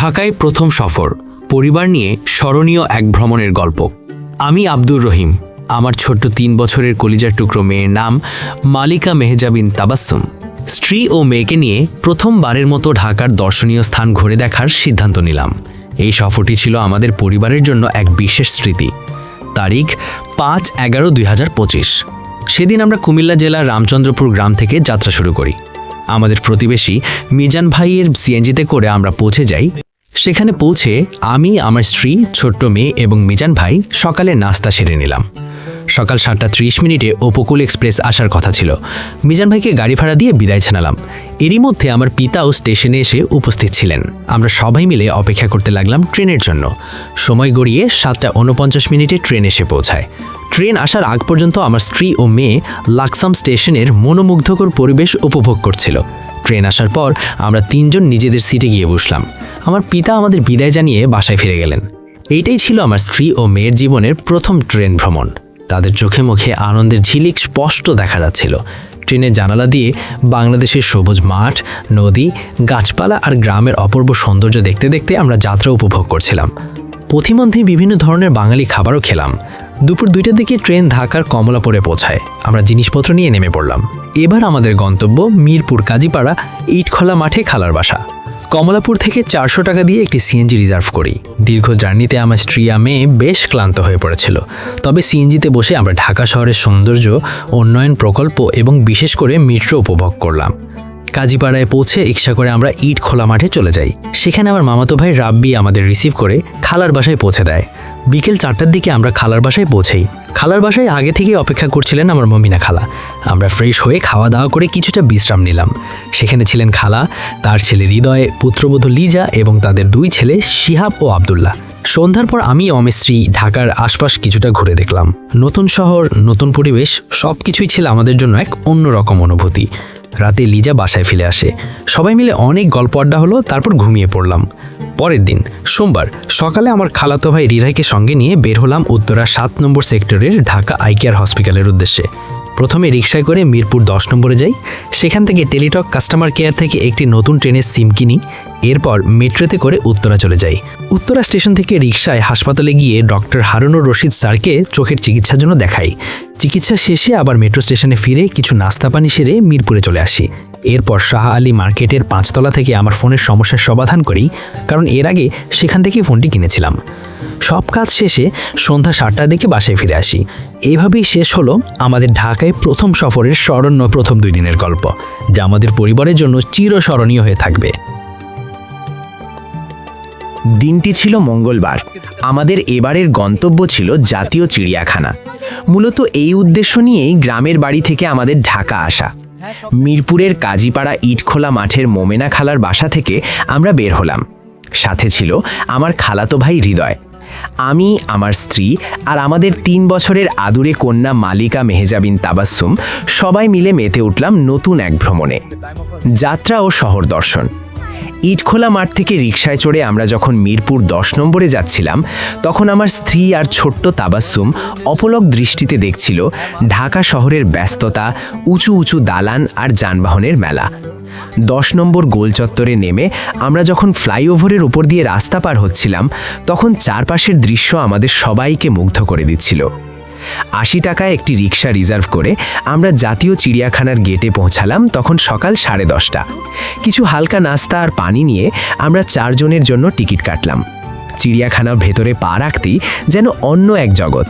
ঢাকায় প্রথম সফর, পরিবার নিয়ে স্মরণীয় এক ভ্রমণের গল্প। আমি আব্দুর রহিম। আমার ছোট্ট ৩ বছরের কলিজার টুকরো মেয়ের নাম মালিকা মেহজাবিন তাবাসসুম। স্ত্রী ও মেয়েকে নিয়ে প্রথমবারের মতো ঢাকার দর্শনীয় স্থান ঘুরে দেখার সিদ্ধান্ত নিলাম। এই সফরটি ছিল আমাদের পরিবারের জন্য এক বিশেষ স্মৃতি। তারিখ ৫/১১/২০২৫। সেদিন আমরা কুমিল্লা জেলার রামচন্দ্রপুর গ্রাম থেকে যাত্রা শুরু করি। আমাদের প্রতিবেশী মিজান ভাইয়ের সিএনজিতে করে আমরা পৌঁছে যাই। সেখানে পৌঁছে আমি, আমার স্ত্রী, ছোট্ট মেয়ে এবং মিজান ভাই সকালে নাস্তা সেরে নিলাম। সকাল ৭:৩০ উপকূল এক্সপ্রেস আসার কথা ছিল। মিজান ভাইকে গাড়ি ভাড়া দিয়ে বিদায় জানালাম। এরই মধ্যে আমার পিতাও স্টেশনে এসে উপস্থিত ছিলেন। আমরা সবাই মিলে অপেক্ষা করতে লাগলাম ট্রেনের জন্য। সময় গড়িয়ে ৭:৪৯ ট্রেন এসে পৌঁছায়। ট্রেন আসার আগ পর্যন্ত আমার স্ত্রী ও মেয়ে লাকসাম স্টেশনের মনোমুগ্ধকর পরিবেশ উপভোগ করছিল। ট্রেন আসার পর আমরা ৩ জন নিজেদের সিটে গিয়ে বসলাম। আমার পিতা আমাদের বিদায় জানিয়ে বাসায় ফিরে গেলেন। এইটাই ছিল আমার স্ত্রী ও মেয়ের জীবনের প্রথম ট্রেন ভ্রমণ। তাদের চোখে মুখে আনন্দের ঝিলিক স্পষ্ট দেখা যাচ্ছিল। ট্রেনের জানালা দিয়ে বাংলাদেশের সবুজ মাঠ, নদী, গাছপালা আর গ্রামের অপূর্ব সৌন্দর্য দেখতে দেখতে আমরা যাত্রা উপভোগ করছিলাম। পথিমধ্যে বিভিন্ন ধরনের বাঙালি খাবারও খেলাম। দুপুর ২টার দিকে ট্রেন ঢাকার কমলাপুরে পৌঁছায়। আমরা জিনিসপত্র নিয়ে নেমে পড়লাম। এবার আমাদের গন্তব্য মিরপুর কাজীপাড়া ইটখোলা মাঠে খালার বাসা। কমলাপুর থেকে ৪০০ টাকা দিয়ে একটি সিএনজি রিজার্ভ করি। দীর্ঘ জার্নিতে আমার স্ত্রী আর মেয়ে বেশ ক্লান্ত হয়ে পড়েছিল। তবে সিএনজিতে বসে আমরা ঢাকা শহরের সৌন্দর্য, উন্নয়ন প্রকল্প এবং বিশেষ করে মেট্রো উপভোগ করলাম। কাজীপাড়ায় পৌঁছে রিকশা করে আমরা ইটখোলা মাঠে চলে যাই। সেখানে আমার মামাতো ভাই রাব্বি আমাদের রিসিভ করে খালার বাসায় পৌঁছে দেয়। বিকেল ৪টার দিকে আমরা খালার বাসায় পৌঁছাই। খালার বাসায় আগে থেকেই অপেক্ষা করছিলেন আমার মমিনা খালা। আমরা ফ্রেশ হয়ে খাওয়া দাওয়া করে কিছুটা বিশ্রাম নিলাম। সেখানে ছিলেন খালা, তার ছেলে হৃদয়, পুত্রবধূ লিজা এবং তাদের ২ ছেলে শিহাব ও আবদুল্লাহ। সন্ধ্যার পর আমি ও আমার স্ত্রী ঢাকার আশপাশ কিছুটা ঘুরে দেখলাম। নতুন শহর, নতুন পরিবেশ, সব কিছুই ছিল আমাদের জন্য এক অন্যরকম অনুভূতি। রাতে লিজা বাসায় ফিরে আসে। সবাই মিলে অনেক গল্প আড্ডা হলো, তারপর ঘুমিয়ে পড়লাম। পরের দিন সোমবার সকালে আমার খালাতো ভাই রিরাইকে সঙ্গে নিয়ে বের হলাম উত্তরা ৭ নম্বর সেক্টরের ঢাকা আই কেয়ার হসপিটালের উদ্দেশ্যে। প্রথমে রিকশায় করে মিরপুর ১০ নম্বরে যাই। সেখান থেকে টেলিটক কাস্টমার কেয়ার থেকে একটি নতুন ট্রেনের সিম কিনি। এরপর মেট্রোতে করে উত্তরা চলে যাই। উত্তরা স্টেশন থেকে রিকশায় হাসপাতালে গিয়ে ডক্টর হারুনুর রশিদ স্যারকে চোখের চিকিৎসার জন্য দেখাই। চিকিৎসা শেষে আবার মেট্রো স্টেশনে ফিরে কিছু নাস্তা পানি সেরে মিরপুরে চলে আসি। এরপর শাহ আলী মার্কেটের ৫ তলা থেকে আমার ফোনের সমস্যার সমাধান করি, কারণ এর আগে সেখান থেকেই ফোনটি কিনেছিলাম। সব কাজ শেষে সন্ধ্যা ৭টার দিকে বাসায় ফিরে আসি। এইভাবেই শেষ হলো আমাদের ঢাকায় প্রথম সফরের স্মরণীয় প্রথম ২ দিনের গল্প, যা আমাদের পরিবারের জন্য চিরস্মরণীয় হয়ে থাকবে। দিনটি ছিল মঙ্গলবার। আমাদের এবারের গন্তব্য ছিল জাতীয় চিড়িয়াখানা। মূলত এই উদ্দেশ্য নিয়েই গ্রামের বাড়ি থেকে আমাদের ঢাকা আসা। মিরপুরের কাজীপাড়া ইটখোলা মাঠের মোমেনা খালার বাসা থেকে আমরা বের হলাম। সাথে ছিল আমার খালাতো ভাই হৃদয়, আমি, আমার স্ত্রী আর আমাদের ৩ বছরের আদুরে কন্যা মালিকা মেহজাবিন তাবাসসুম সবাই মিলে মেতে উঠলাম নতুন এক ভ্রমণে, যাত্রা ও শহর দর্শন। ইটখোলা মাঠ থেকে রিকশায় চড়ে আমরা যখন মিরপুর ১০ নম্বরে যাচ্ছিলাম, তখন আমার স্ত্রী আর ছোট্ট তাবাসসুম অপলক দৃষ্টিতে দেখছিল ঢাকা শহরের ব্যস্ততা, উঁচু উঁচু দালান আর যানবাহনের মেলা। ১০ নম্বর গোল চত্বরে নেমে আমরা যখন ফ্লাইওভারের উপর দিয়ে রাস্তা পার হচ্ছিলাম, তখন চারপাশের দৃশ্য আমাদের সবাইকে মুগ্ধ করে দিচ্ছিল। ৮০ টাকায় একটি রিকশা রিজার্ভ করে আমরা জাতীয় চিড়িয়াখানার গেটে পৌঁছালাম তখন সকাল ১০:৩০। কিছু হালকা নাস্তা আর পানি নিয়ে আমরা ৪ জনের জন্য টিকিট কাটলাম। চিড়িয়াখানার ভেতরে পা রাখতেই যেন অন্য এক জগৎ।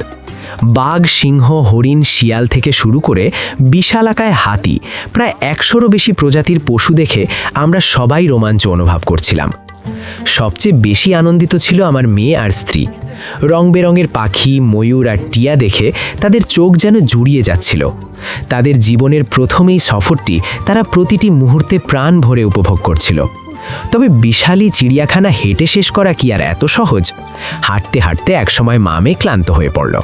বাঘ, সিংহ, হরিণ, শিয়াল থেকে শুরু করে বিশালাকায় হাতি, প্রায় ১০০রও বেশি প্রজাতির পশু দেখে আমরা সবাই রোমাঞ্চ অনুভব করছিলাম। সবচেয়ে বেশি আনন্দিত ছিল আমার মেয়ে আর স্ত্রী। রং বেরঙের পাখি, ময়ূর আর টিয়া দেখে তাদের চোখ যেন জুড়িয়ে যাচ্ছিল। তাদের জীবনের প্রথম এই সফরটি তারা প্রতিটি মুহূর্তে প্রাণ ভরে উপভোগ করছিল। তবে বিশালী চিড়িয়াখানা হেঁটে শেষ করা কি আর এত সহজ? হাঁটতে হাঁটতে একসময় মামে ক্লান্ত হয়ে পড়ল।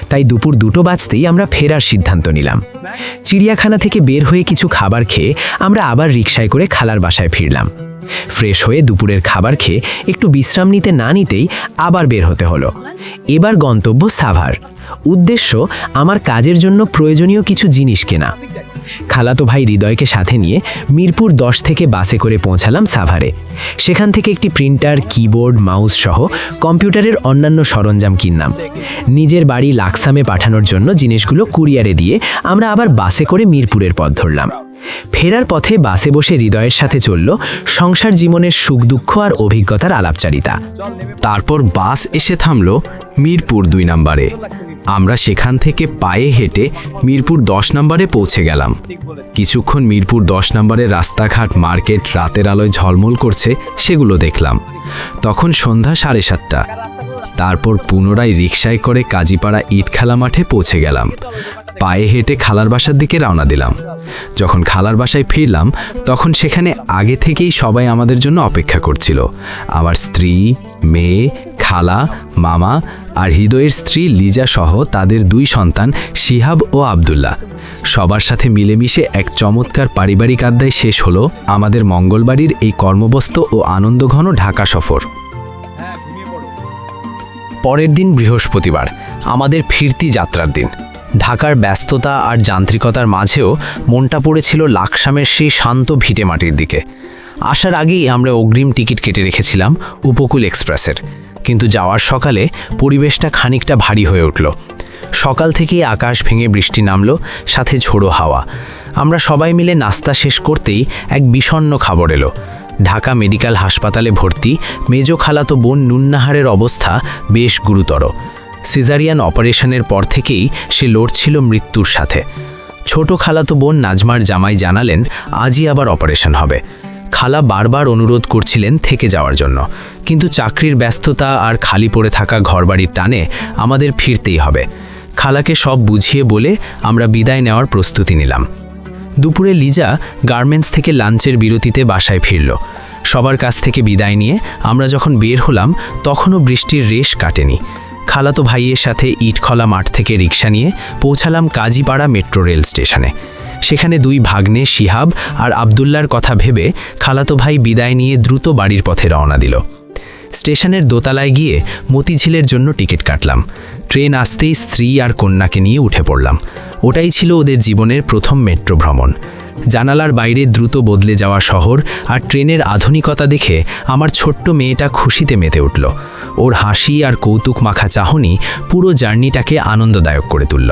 তাই দুপুর ২টো বাজতেই আমরা ফেরার সিদ্ধান্ত নিলাম। চিড়িয়াখানা থেকে বের হয়ে কিছু খাবার খেয়ে আমরা আবার রিকশায় করে খালার বাসায় ফিরলাম। ফ্রেশ হয়ে দুপুরের খাবার খেয়ে একটু বিশ্রাম নিতে না নিতেই আবার বের হতে হলো। এবার গন্তব্য সাভার। উদ্দেশ্য আমার কাজের জন্য প্রয়োজনীয় কিছু জিনিস কেনা। খালাতো ভাই হৃদয়কে সাথে নিয়ে মিরপুর 10 থেকে বাসে করে পৌঁছালাম সাভারে। সেখান থেকে একটি প্রিন্টার, কিবোর্ড, মাউস সহ কম্পিউটারের অন্যান্য সরঞ্জাম কিনলাম। নিজের বাড়ি লাকসামে পাঠানোর জন্য জিনিসগুলো কুরিয়ারে দিয়ে আমরা আবার বাসে করে মিরপুরের পথ ধরলাম। ফেরার পথে বাসে বসে হৃদয়ের সাথে চলল সংসার জীবনের সুখ দুঃখ আর অভিজ্ঞতার আলাপচারিতা। তারপর বাস এসে থামল মিরপুর 2 নম্বরে। আমরা সেখান থেকে পায়ে হেঁটে মিরপুর 10 নম্বরে পৌঁছে গেলাম। কিছুক্ষণ মিরপুর 10 নম্বরের রাস্তাঘাট, মার্কেট রাতের আলোয় ঝলমল করছে, সেগুলো দেখলাম। তখন সন্ধ্যা 7:30। তারপর পুনরায় রিকশায় করে কাজীপাড়া ইটখেলা মাঠে পৌঁছে গেলাম। পায়ে হেঁটে খালার বাসার দিকে রওনা দিলাম। যখন খালার বাসায় ফিরলাম তখন সেখানে আগে থেকেই সবাই আমাদের জন্য অপেক্ষা করছিল। আমার স্ত্রী, মেয়ে, খালা, মামা আর হৃদয়ের স্ত্রী লিজা সহ তাদের 2 সন্তান শিহাব ও আব্দুল্লাহ। সবার সাথে মিলেমিশে এক চমৎকার পারিবারিক আড্ডায় শেষ হলো আমাদের মঙ্গলবাড়ির এই কর্মব্যস্ত ও আনন্দঘন ঢাকা সফর। পরের দিন বৃহস্পতিবার, আমাদের ফিরতি যাত্রার দিন। ঢাকার ব্যস্ততা আর যান্ত্রিকতার মাঝেও মনটা পড়েছিল লাকসামের সেই শান্ত ভিটে মাটির দিকে। আসার আগেই আমরা অগ্রিম টিকিট কেটে রেখেছিলাম উপকূল এক্সপ্রেসের, কিন্তু যাওয়ার সকালে পরিবেশটা খানিকটা ভারী হয়ে উঠল। সকাল থেকেই আকাশ ভেঙে বৃষ্টি নামলো, সাথে ঝোড়ো হাওয়া। আমরা সবাই মিলে নাস্তা শেষ করতেই এক বিষণ্ণ খবর এলো। ঢাকা মেডিকেল হাসপাতালে ভর্তি মেজো খালাতো বোন নুন্নাহারের অবস্থা বেশ গুরুতর। সিজারিয়ান অপারেশনের পর থেকেই সে লড়ছিল মৃত্যুর সাথে। ছোট খালাতো বোন নাজমার জামাই জানালেন আজই আবার অপারেশন হবে। খালা বারবার অনুরোধ করছিলেন থেকে যাওয়ার জন্য, কিন্তু চাকরির ব্যস্ততা আর খালি পড়ে থাকা ঘরবাড়ির টানে আমাদের ফিরতেই হবে। খালাকে সব বুঝিয়ে বলে আমরা বিদায় নেওয়ার প্রস্তুতি নিলাম। দুপুরে লিজা গার্মেন্টস থেকে লাঞ্চের বিরতিতে বাসায় ফিরল। সবার কাছ থেকে বিদায় নিয়ে আমরা যখন বের হলাম তখনও বৃষ্টির রেশ কাটেনি। খালাতো ভাইয়ের সাথে ইটখলা মাঠ থেকে রিকশা নিয়ে পৌঁছালাম কাজীপাড়া মেট্রো রেল স্টেশনে। সেখানে 2 ভাগ্নে শিহাব আর আব্দুল্লার কথা ভেবে খালাতো ভাই বিদায় নিয়ে দ্রুত বাড়ির পথে রওনা দিল। স্টেশনের দোতলায় গিয়ে মতিঝিলের জন্য টিকিট কাটলাম। ট্রেন আসতেই স্ত্রী আর কন্যাকে নিয়ে উঠে পড়লাম। ওটাই ছিল ওদের জীবনের প্রথম মেট্রো ভ্রমণ। জানালার বাইরে দ্রুত বদলে যাওয়া শহর আর ট্রেনের আধুনিকতা দেখে আমার ছোট্ট মেয়েটা খুশিতে মেতে উঠল। ওর হাসি আর কৌতুক মাখা চাহনি পুরো জার্নিটাকে আনন্দদায়ক করে তুলল।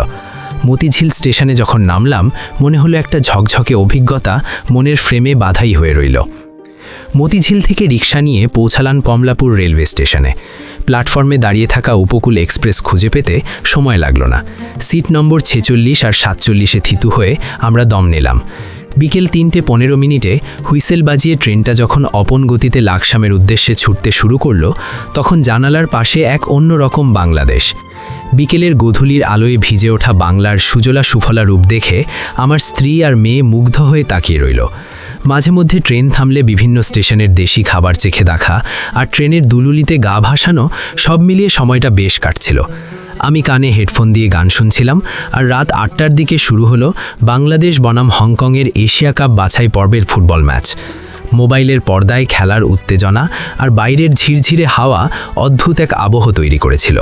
মতিঝিল স্টেশনে যখন নামলাম মনে হলো একটা ঝকঝকে অভিজ্ঞতা মনের ফ্রেমে বাধাই হয়ে রইল। মতিঝিল থেকে রিকশা নিয়ে পৌঁছালাম কমলাপুর রেলওয়ে স্টেশনে। প্ল্যাটফর্মে দাঁড়িয়ে থাকা উপকূল এক্সপ্রেস খুঁজে পেতে সময় লাগলো না। সিট নম্বর 46 আর 47-এ থিতু হয়ে আমরা দম নিলাম। বিকেল 3:15 হুইসেল বাজিয়ে ট্রেনটা যখন অপন গতিতে লাকসামের উদ্দেশ্যে ছুটতে শুরু করলো তখন জানালার পাশে এক অন্যরকম বাংলাদেশ। বিকেলের গোধূলির আলোয় ভিজে ওঠা বাংলার সুজলা সুফলা রূপ দেখে আমার স্ত্রী আর মেয়ে মুগ্ধ হয়ে তাকিয়ে রইল। মাঝে মধ্যে ট্রেন থামলে বিভিন্ন স্টেশনের দেশি খাবার চেখে দেখা আর ট্রেনের দুলুলিতে গা ভাসানো, সব মিলিয়ে সময়টা বেশ কাটছিল। আমি কানে হেডফোন দিয়ে গান শুনছিলাম আর রাত 8টার দিকে শুরু হলো বাংলাদেশ বনাম হংকংয়ের এশিয়া কাপ বাছাই পর্বের ফুটবল ম্যাচ। মোবাইলের পর্দায় খেলার উত্তেজনা আর বাইরের ঝিরঝিরে হাওয়া অদ্ভুত এক আবহ তৈরি করেছিল।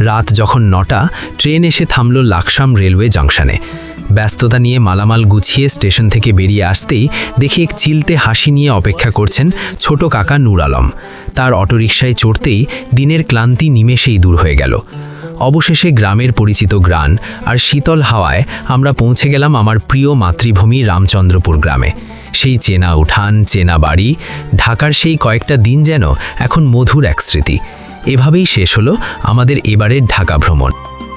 রাত যখন 9টা, ট্রেন এসে থামল লাকসাম রেলওয়ে জাংশনে। ব্যস্ততা নিয়ে মালামাল গুছিয়ে স্টেশন থেকে বেরিয়ে আসতেই দেখি এক চিলতে হাসি নিয়ে অপেক্ষা করছেন ছোট কাকা নূর আলম। তার অটোরিকশায় চড়তেই দিনের ক্লান্তি নিমেষেই দূর হয়ে গেল। অবশেষে গ্রামের পরিচিত গ্রান আর শীতল হাওয়ায় আমরা পৌঁছে গেলাম আমার প্রিয় মাতৃভূমি রামচন্দ্রপুর গ্রামে। সেই চেনা উঠান, চেনা বাড়ি, ঢাকার সেই কয়েকটা দিন যেন এখন মধুর এক স্মৃতি। এভাবেই শেষ হলো আমাদের এবারের ঢাকা ভ্রমণ।